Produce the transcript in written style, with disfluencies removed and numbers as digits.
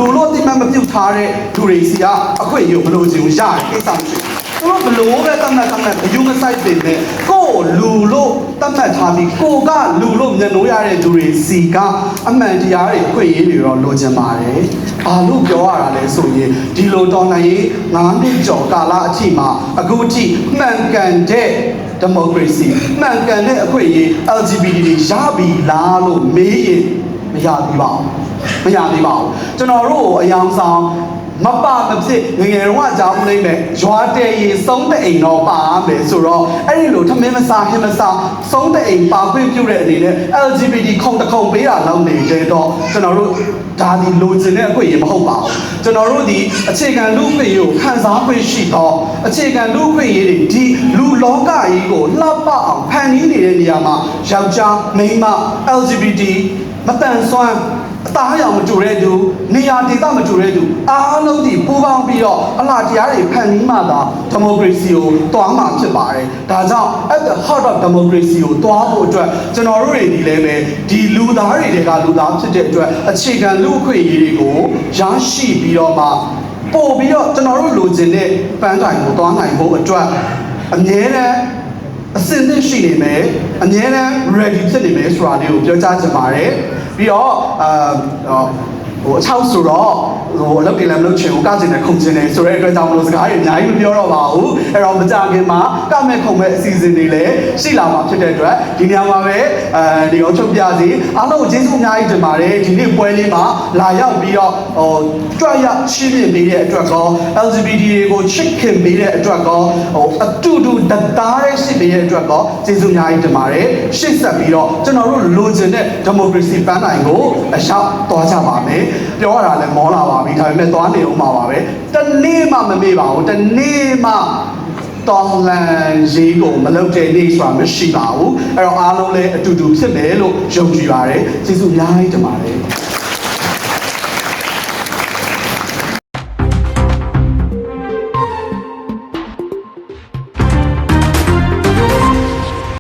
လူလို့တိမမပြုတ်ထားတဲ့လူတွေစီကအခွင့်အရေးကိုမလို့ချင်ဘူးရတယ်ကိစ္စမရှိဘူးဘလို့ပဲတတ်မှတ်ဘယူမဆိုင်ပင်နဲ့ကိုလူလို့တတ်မှတ်ထားပြီးကိုကလူလို့မျက်နှိုးရတဲ့သူတွေစီကအမှန်တရားတွေအခွင့်အရေးတွေတော့လိုချင်ပါတယ်။ဘာလို့ပြောရတာလဲဆိုရင်ဒီလိုတော်လှန်ရေး9နှစ်ကျော်ကာလအထိမှာအခုထိမှန်ကန်တဲ့ဒီမိုကရေစီမှန်ကန်တဲ့အခွင့်အရေး LGBT တွေရပြီလားလို့မေးရင်မရသေးပါဘူး။မရသေးပါဘူး။ကျွန်တော်တို့အယောင်ဆောင်မပါမဖြစ်ငငယ်တော့အကြောင်းလေးမဲ့ရွာတဲရီဆုံးတဲ့အိမ်တော့ပါမယ်ဆိုတော့အဲ့ဒီလိုထမင်းမစားဟင်းမစားဆုံးတဲ့အိမ်ပါခွင့်ပြုတဲ့အနေနဲ့ LGBT ခုံတခုံပေးတာလောက်နေကြတော့ကျွန်တော်တို့ဒါဒီလိုချင်တဲ့အခွင့်အရေးမဟုတ်ပါဘူးကျွန်တော်တို့ဒီအခြေခံလူ့အခွင့်အရေးကိုခံစားခွင့်ရှိတော့အခြေခံလူ့အခွင့်အရေးတွေဒီလူလောကကြီးကိုလှပအောင်ဖန်တီးနေတဲ့နေရာမှာယောက်ျားမိန်းမ LGBT မတန်ဆွမ်းအသားရောင်မကြိုတဲ့သူနေရာဒေသမကြိုတဲ့သူအားလုံးဒီပူးပေါင်းပြီးတော့အလားတရားတွေဖန်တီးမှသာဒီမိုကရေစီကိုတွားမှာဖြစ်ပါတယ်ဒါကြောင့် at the heart of democracy ကိုတွားဖို့အတွက်ကျွန်တော်တို့တွေဒီလည်းပဲဒီလူသားတွေကလူသားဖြစ်တဲ့အတွက်အခြေခံလူ့အခွင့်အရေးတွေကိုရရှိပြီးတော့မှပို့ပြီးတော့ကျွန်တော်တို့လိုချင်တဲ့ပန်းတိုင်ကိုတွားနိုင်ဖို့အတွက်အမြဲတမ်းအစင်းသင့်ရှိနေမယ်အမြဲတမ်း ready ဖြစ်နေမယ်ဆိုတာလေးကိုပြောကြားချင်ပါတယ်ပြီးတော့ဟိုအချောက်ဆိုတော့ဟိုအလုပ်တွေလည်းမလုပ်ချင်ဘူးကကျင်တယ်ခုန်ချင်တယ်ဆိုတဲ့အတွက်ကြောင့်မလို့စကားတွေအများကြီးမပြောတော့ပါဘူးအဲ့တော့မကြခင်မှာကမဲ့ခုန်မဲ့အစီအစဉ်တွေလည်းရှိလာမှာဖြစ်တဲ့အတွက်ဒီနေရာမှာပဲဒီအောင်ချုပ်ပြစီအားလုံးကိုကျေးဇူးအများကြီးတင်ပါတယ်ဒီနေ့ပွဲလေးမှာလာရောက်ပြီးတော့ဟိုကြွရရှင်းပြပေးတဲ့အတွက်ကော LGBT တွေကိုချစ်ခင်ပေးတဲ့အတွက်ကောဟိုအတူတူတသားရဲရှိပေးတဲ့အတွက်ကောကျေးဇူးအများကြီးတင်ပါတယ်ရှေ့ဆက်ပြီးတော့ကျွန်တော်တို့လိုချင်တဲ့ဒီမိုကရေစီပန်းတိုင်ကိုအရောက်သွားကြပါမယ်ပြောရတာလည်းမောလာပါပြီဒါပေမဲ့သွားနေအောင်ပါပဲတနေ့မှမမေ့ပါဘူးတနေ့မှတော်လန်ရေးကိုမလုပ်တဲ့နေ့ဆိုတာမရှိပါဘူးအဲ့တော့အားလုံးလည်းအတူတူဖြစ်မယ်လို့ယုံကြည်ပါတယ်ကျေးဇူးအများကြီးတင်ပါတယ်